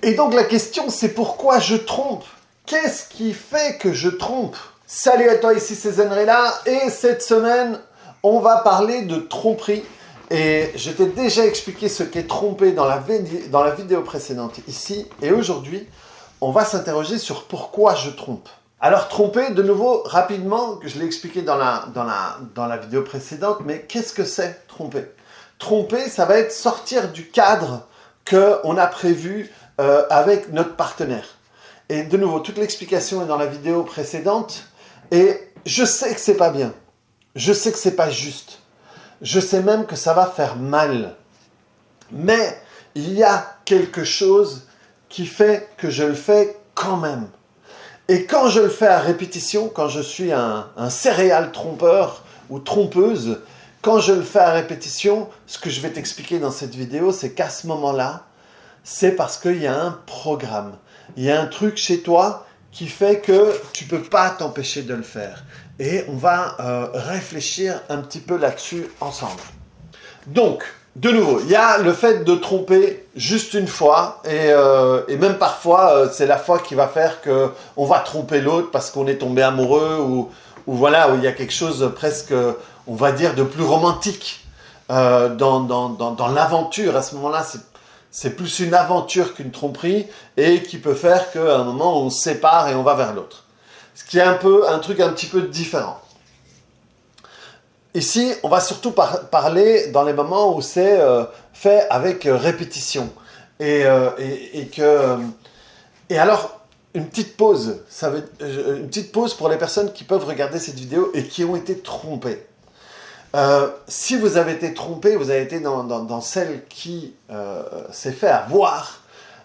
Et donc la question c'est pourquoi je trompe? Qu'est-ce qui fait que je trompe? Salut à toi, ici c'est Zenrela et cette semaine on va parler de tromperie. Et je t'ai déjà expliqué ce qu'est tromper dans la vidéo précédente ici. Et aujourd'hui on va s'interroger sur pourquoi je trompe. Alors tromper, de nouveau, rapidement, que je l'ai expliqué dans la vidéo précédente, mais qu'est-ce que c'est tromper? Tromper, ça va être sortir du cadre qu'on a prévu avec notre partenaire. Et de nouveau, toute l'explication est dans la vidéo précédente, et je sais que c'est pas bien, je sais que c'est pas juste, je sais même que ça va faire mal, mais il y a quelque chose qui fait que je le fais quand même. Et quand je le fais à répétition, quand je suis un serial trompeur ou trompeuse, quand je le fais à répétition, ce que je vais t'expliquer dans cette vidéo, c'est qu'à ce moment-là, c'est parce qu'il y a un programme. Il y a un truc chez toi qui fait que tu ne peux pas t'empêcher de le faire. Et on va réfléchir un petit peu là-dessus ensemble. Donc, de nouveau, il y a le fait de tromper juste une fois, et même parfois, c'est la fois qui va faire qu'on va tromper l'autre parce qu'on est tombé amoureux, ou voilà, où il y a quelque chose presque, on va dire, de plus romantique dans l'aventure. À ce moment-là, c'est plus une aventure qu'une tromperie, et qui peut faire qu'à un moment, on se sépare et on va vers l'autre. Ce qui est un truc un petit peu différent. Ici, on va surtout parler dans les moments où c'est fait avec répétition. Et alors, une petite pause. Une petite pause pour les personnes qui peuvent regarder cette vidéo et qui ont été trompées. Si vous avez été trompé, vous avez été dans celle qui s'est fait avoir,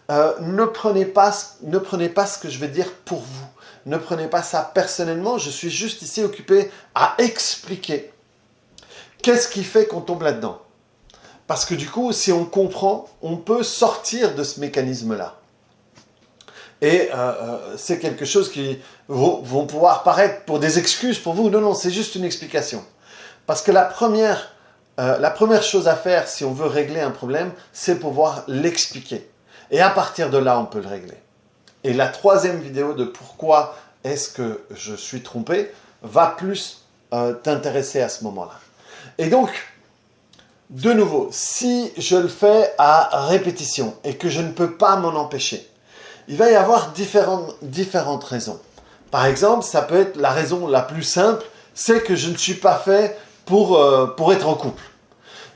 ne prenez pas ce que je vais dire pour vous. Ne prenez pas ça personnellement. Je suis juste ici occupé à expliquer. Qu'est-ce qui fait qu'on tombe là-dedans? Parce que du coup, si on comprend, on peut sortir de ce mécanisme-là. Et c'est quelque chose qui vont pouvoir paraître pour des excuses pour vous. Non, c'est juste une explication. Parce que la première chose à faire si on veut régler un problème, c'est pouvoir l'expliquer. Et à partir de là, on peut le régler. Et la troisième vidéo de pourquoi est-ce que je suis trompé va plus t'intéresser à ce moment-là. Et donc, de nouveau, si je le fais à répétition et que je ne peux pas m'en empêcher, il va y avoir différentes raisons. Par exemple, ça peut être la raison la plus simple, c'est que je ne suis pas fait pour être en couple.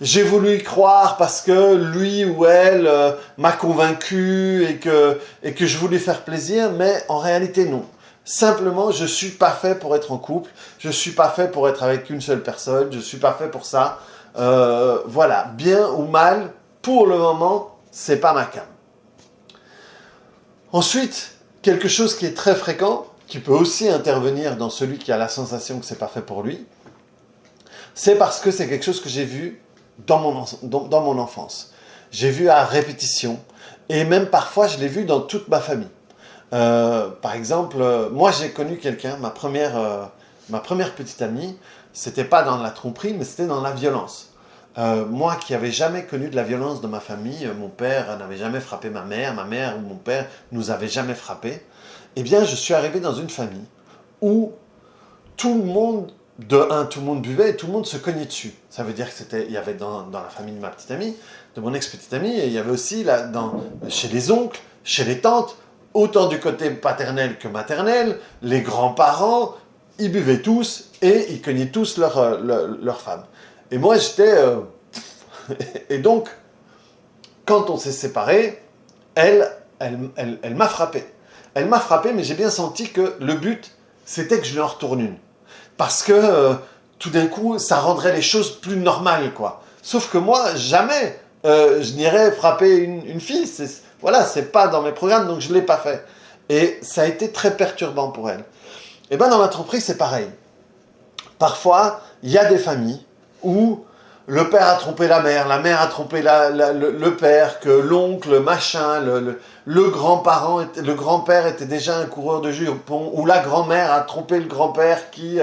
J'ai voulu y croire parce que lui ou elle m'a convaincu et que je voulais faire plaisir, mais en réalité non. Simplement, je ne suis pas fait pour être en couple, je ne suis pas fait pour être avec une seule personne, je ne suis pas fait pour ça. Voilà, bien ou mal, pour le moment, c'est pas ma came. Ensuite, quelque chose qui est très fréquent, qui peut aussi intervenir dans celui qui a la sensation que c'est pas fait pour lui, c'est parce que c'est quelque chose que j'ai vu dans mon enfance. J'ai vu à répétition, et même parfois je l'ai vu dans toute ma famille. Par exemple, moi j'ai connu quelqu'un, ma première petite amie, c'était pas dans la tromperie, mais c'était dans la violence. Moi qui n'avais jamais connu de la violence dans ma famille, mon père n'avait jamais frappé ma mère ou mon père nous avait jamais frappé, eh bien je suis arrivé dans une famille où tout le monde buvait et tout le monde se cognait dessus. Ça veut dire qu'il y avait dans la famille de ma petite amie, de mon ex-petite amie, et il y avait aussi chez les oncles, chez les tantes, autant du côté paternel que maternel, les grands-parents, ils buvaient tous et ils cognaient tous leurs femmes. Et moi, j'étais... et donc, quand on s'est séparés, elle m'a frappé. Elle m'a frappé, mais j'ai bien senti que le but, c'était que je lui en retourne une. Parce que, tout d'un coup, ça rendrait les choses plus normales, quoi. Sauf que moi, jamais je n'irais frapper une fille. Voilà, c'est pas dans mes programmes, donc je ne l'ai pas fait. Et ça a été très perturbant pour elle. Et bien, dans l'entreprise, c'est pareil. Parfois, il y a des familles où le père a trompé la mère a trompé le père, que l'oncle, machin, le grand-père était déjà un coureur de jupons, ou la grand-mère a trompé le grand-père qui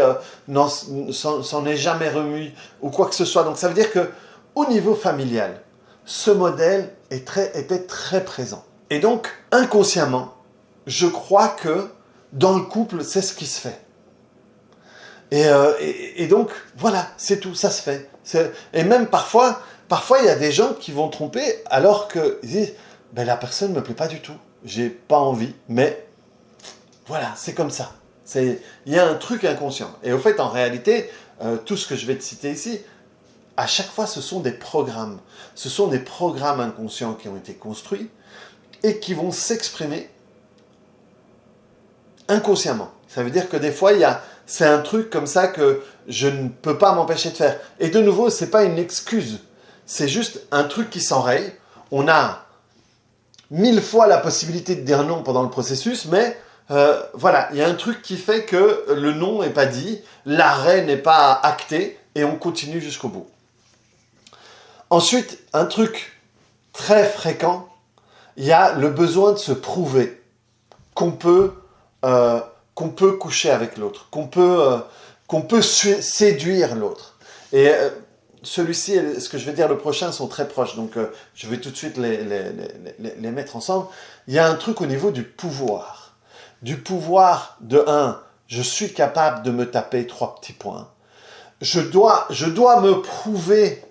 s'en est jamais remis, ou quoi que ce soit. Donc ça veut dire que au niveau familial, ce modèle était très présent. Et donc, inconsciemment, je crois que dans le couple, c'est ce qui se fait. Et donc, voilà, c'est tout, ça se fait. Et même parfois, il y a des gens qui vont tromper alors qu'ils disent « la personne ne me plaît pas du tout, j'ai pas envie, mais voilà, c'est comme ça. » Il y a un truc inconscient. Et au fait, en réalité, tout ce que je vais te citer ici, à chaque fois, ce sont des programmes. Ce sont des programmes inconscients qui ont été construits et qui vont s'exprimer inconsciemment. Ça veut dire que des fois, c'est un truc comme ça que je ne peux pas m'empêcher de faire. Et de nouveau, ce n'est pas une excuse. C'est juste un truc qui s'enraye. On a 1000 fois la possibilité de dire non pendant le processus, mais voilà, il y a un truc qui fait que le non n'est pas dit, l'arrêt n'est pas acté, et on continue jusqu'au bout. Ensuite, un truc très fréquent, il y a le besoin de se prouver qu'on peut coucher avec l'autre, qu'on peut séduire l'autre. Et celui-ci et ce que je vais dire le prochain sont très proches, donc je vais tout de suite les mettre ensemble. Il y a un truc au niveau du pouvoir. Du pouvoir de 1, je suis capable de me taper 3 petits points. Je dois me prouver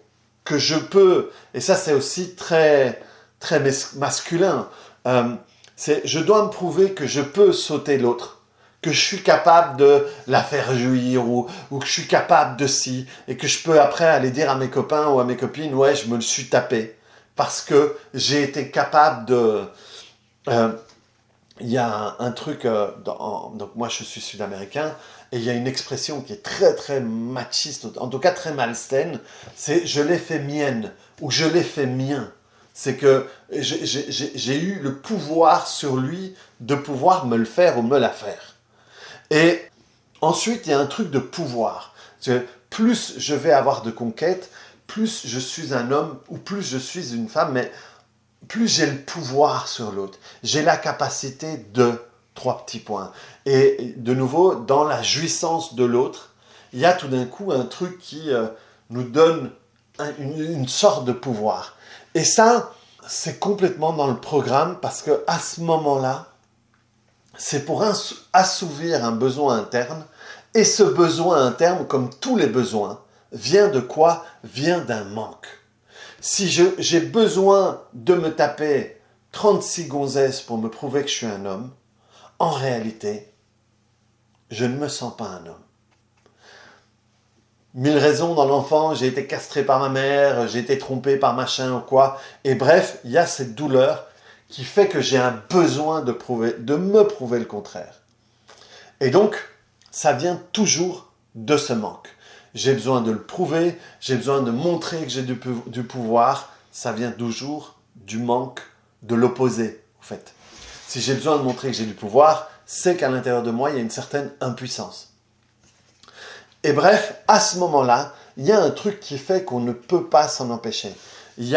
que je peux, et ça c'est aussi très, très masculin, je dois me prouver que je peux sauter l'autre, que je suis capable de la faire jouir, ou que je suis capable de ci, et que je peux après aller dire à mes copains ou à mes copines, ouais, je me le suis tapé, parce que j'ai été capable de... Il y a un truc, donc moi je suis sud-américain, et il y a une expression qui est très très machiste, en tout cas très malsaine, c'est « je l'ai fait mienne » ou « je l'ai fait mien ». C'est que j'ai eu le pouvoir sur lui de pouvoir me le faire ou me la faire. Et ensuite, il y a un truc de pouvoir. Plus je vais avoir de conquêtes, plus je suis un homme ou plus je suis une femme, mais plus j'ai le pouvoir sur l'autre. J'ai la capacité de 3 petits points. Et de nouveau, dans la jouissance de l'autre, il y a tout d'un coup un truc qui nous donne une sorte de pouvoir. Et ça, c'est complètement dans le programme parce qu'à ce moment-là, c'est pour assouvir un besoin interne. Et ce besoin interne, comme tous les besoins, vient de quoi? Vient d'un manque. Si j'ai besoin de me taper 36 gonzesses pour me prouver que je suis un homme, en réalité, je ne me sens pas un homme. 1000 raisons dans l'enfant, j'ai été castré par ma mère, j'ai été trompé par machin ou quoi. Et bref, il y a cette douleur qui fait que j'ai un besoin de me prouver le contraire. Et donc, ça vient toujours de ce manque. J'ai besoin de le prouver, j'ai besoin de montrer que j'ai du pouvoir. Ça vient toujours du manque, de l'opposé, en fait. Si j'ai besoin de montrer que j'ai du pouvoir, c'est qu'à l'intérieur de moi, il y a une certaine impuissance. Et bref, à ce moment-là, il y a un truc qui fait qu'on ne peut pas s'en empêcher. C'est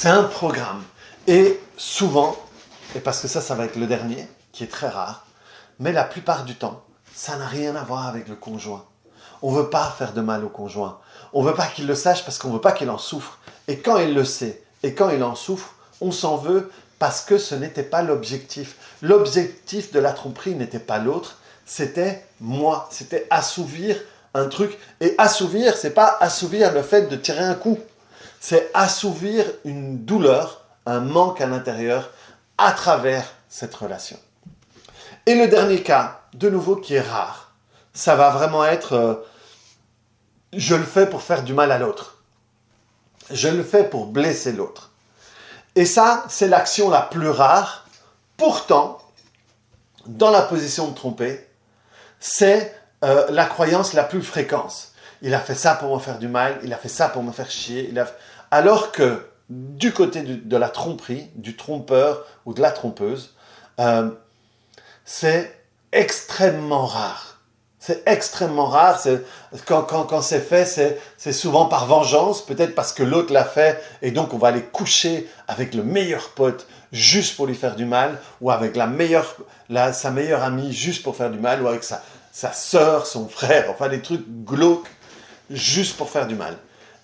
un programme. Et souvent, et parce que ça va être le dernier, qui est très rare, mais la plupart du temps, ça n'a rien à voir avec le conjoint. On ne veut pas faire de mal au conjoint. On ne veut pas qu'il le sache parce qu'on ne veut pas qu'il en souffre. Et quand il le sait, et quand il en souffre, on s'en veut parce que ce n'était pas l'objectif. L'objectif de la tromperie n'était pas l'autre, c'était moi, c'était assouvir un truc. Et assouvir, c'est pas assouvir le fait de tirer un coup. C'est assouvir une douleur, un manque à l'intérieur, à travers cette relation. Et le dernier cas, de nouveau, qui est rare, ça va vraiment être je le fais pour faire du mal à l'autre. Je le fais pour blesser l'autre. Et ça, c'est l'action la plus rare. Pourtant, dans la position de tromper, c'est la croyance la plus fréquente. Il a fait ça pour me faire du mal, il a fait ça pour me faire chier. Alors que du côté de la tromperie, du trompeur ou de la trompeuse, c'est extrêmement rare. C'est extrêmement rare. Quand c'est fait, c'est souvent par vengeance, peut-être parce que l'autre l'a fait, et donc on va aller coucher avec le meilleur pote juste pour lui faire du mal, ou avec sa meilleure amie juste pour faire du mal, ou avec sa sœur, son frère, enfin des trucs glauques juste pour faire du mal.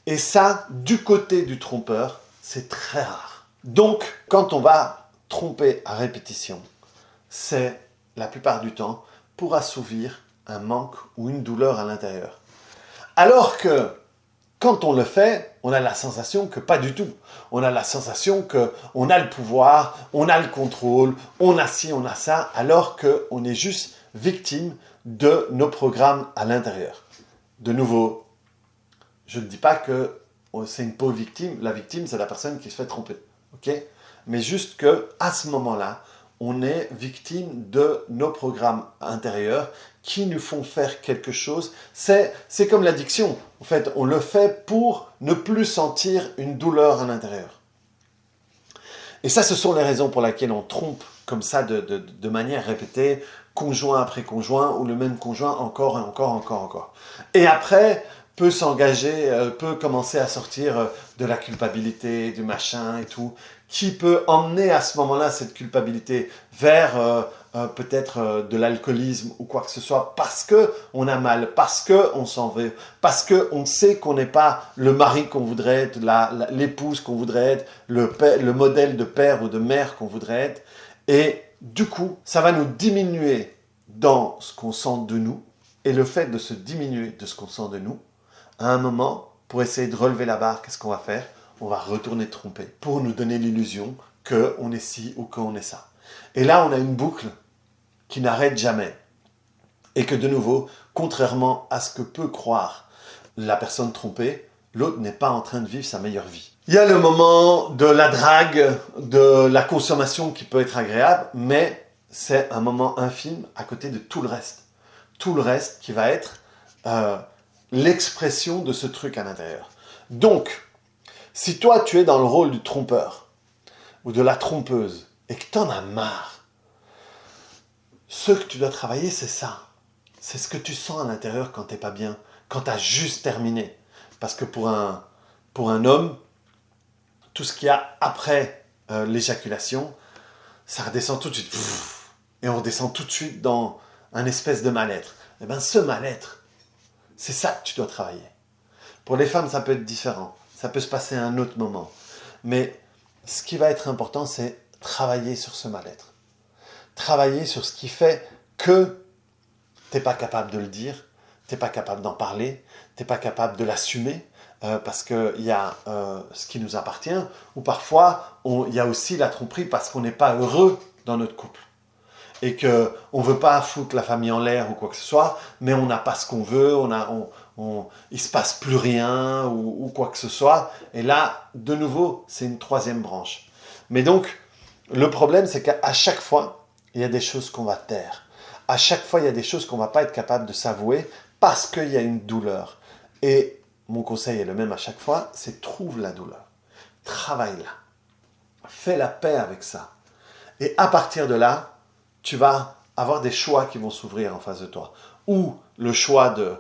Et ça, du côté du trompeur, c'est très rare. Donc, quand on va tromper à répétition, c'est la plupart du temps pour assouvir un manque ou une douleur à l'intérieur. Alors que quand on le fait, on a la sensation que pas du tout. On a la sensation qu'on a le pouvoir, on a le contrôle, on a ci, on a ça, alors qu'on est juste victime de nos programmes à l'intérieur. De nouveau, je ne dis pas que c'est une pauvre victime. La victime, c'est la personne qui se fait tromper. Okay? Mais juste qu'à ce moment-là, on est victime de nos programmes intérieurs qui nous font faire quelque chose. C'est comme l'addiction. En fait, on le fait pour ne plus sentir une douleur à l'intérieur. Et ça, ce sont les raisons pour lesquelles on trompe comme ça de manière répétée, conjoint après conjoint, ou le même conjoint encore et encore. Et après, peut s'engager, peut commencer à sortir de la culpabilité, du machin et tout, qui peut emmener à ce moment-là cette culpabilité vers peut-être de l'alcoolisme ou quoi que ce soit, parce qu'on a mal, parce qu'on s'en veut, parce qu'on sait qu'on n'est pas le mari qu'on voudrait être, l'épouse qu'on voudrait être, le modèle de père ou de mère qu'on voudrait être. Et du coup, ça va nous diminuer dans ce qu'on sent de nous. Et le fait de se diminuer de ce qu'on sent de nous, à un moment, pour essayer de relever la barre, qu'est-ce qu'on va faire? On va retourner tromper pour nous donner l'illusion qu'on est ci ou qu'on est ça. Et là, on a une boucle qui n'arrête jamais. Et que de nouveau, contrairement à ce que peut croire la personne trompée, l'autre n'est pas en train de vivre sa meilleure vie. Il y a le moment de la drague, de la consommation qui peut être agréable, mais c'est un moment infime à côté de tout le reste. Tout le reste qui va être l'expression de ce truc à l'intérieur. Donc, si toi tu es dans le rôle du trompeur ou de la trompeuse et que tu en as marre, ce que tu dois travailler, c'est ça. C'est ce que tu sens à l'intérieur quand tu n'es pas bien, quand tu as juste terminé. Parce que pour un homme, tout ce qu'il y a après l'éjaculation, ça redescend tout de suite. Et on redescend tout de suite dans un espèce de mal-être. Et bien ce mal-être, c'est ça que tu dois travailler. Pour les femmes, ça peut être différent. Ça peut se passer à un autre moment. Mais ce qui va être important, c'est travailler sur ce mal-être. Travailler sur ce qui fait que tu n'es pas capable de le dire, tu n'es pas capable d'en parler, tu n'es pas capable de l'assumer, parce qu'il y a ce qui nous appartient, ou parfois, il y a aussi la tromperie parce qu'on n'est pas heureux dans notre couple. Et qu'on ne veut pas foutre la famille en l'air ou quoi que ce soit, mais on n'a pas ce qu'on veut, il ne se passe plus rien ou quoi que ce soit. Et là, de nouveau, c'est une troisième branche. Mais donc, le problème, c'est qu'à chaque fois, il y a des choses qu'on va taire. À chaque fois, il y a des choses qu'on ne va pas être capable de s'avouer parce qu'il y a une douleur. Et mon conseil est le même à chaque fois, c'est trouve la douleur. Travaille-la. Fais la paix avec ça. Et à partir de là, tu vas avoir des choix qui vont s'ouvrir en face de toi. Ou le choix de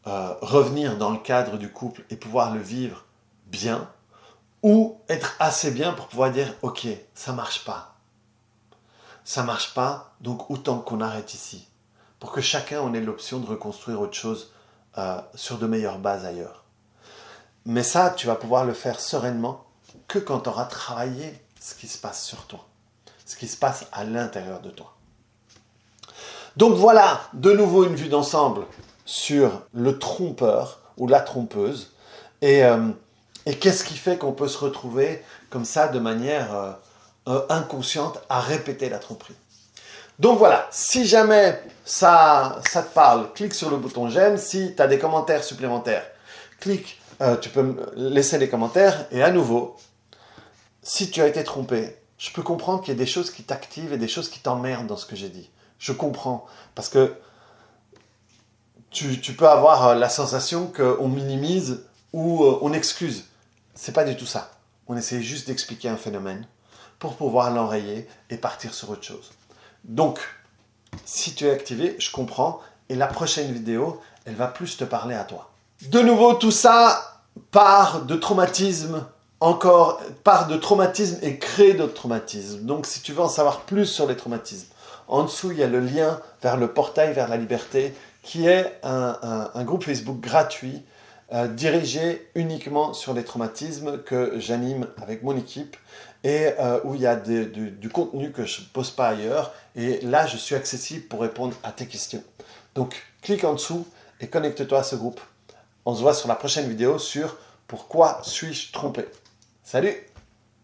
revenir dans le cadre du couple et pouvoir le vivre bien, ou être assez bien pour pouvoir dire « Ok, ça ne marche pas. Ça ne marche pas, donc autant qu'on arrête ici. » Pour que chacun ait l'option de reconstruire autre chose sur de meilleures bases ailleurs. Mais ça, tu vas pouvoir le faire sereinement que quand tu auras travaillé ce qui se passe sur toi. Ce qui se passe à l'intérieur de toi. Donc voilà, de nouveau une vue d'ensemble sur le trompeur ou la trompeuse et qu'est-ce qui fait qu'on peut se retrouver comme ça de manière inconsciente à répéter la tromperie. Donc voilà, si jamais ça te parle, clique sur le bouton j'aime. Si tu as des commentaires supplémentaires, clique, tu peux me laisser les commentaires et à nouveau, si tu as été trompé, je peux comprendre qu'il y a des choses qui t'activent et des choses qui t'emmerdent dans ce que j'ai dit. Je comprends. Parce que tu peux avoir la sensation qu'on minimise ou on excuse. C'est pas du tout ça. On essaie juste d'expliquer un phénomène pour pouvoir l'enrayer et partir sur autre chose. Donc, si tu es activé, je comprends. Et la prochaine vidéo, elle va plus te parler à toi. De nouveau, tout ça part de traumatisme. Part de traumatisme et crée d'autres traumatismes. Donc, si tu veux en savoir plus sur les traumatismes, en dessous, il y a le lien vers le portail vers la liberté, qui est un groupe Facebook gratuit dirigé uniquement sur les traumatismes que j'anime avec mon équipe et où il y a du contenu que je ne pose pas ailleurs. Et là, je suis accessible pour répondre à tes questions. Donc, clique en dessous et connecte-toi à ce groupe. On se voit sur la prochaine vidéo sur pourquoi suis-je trompé. Salut!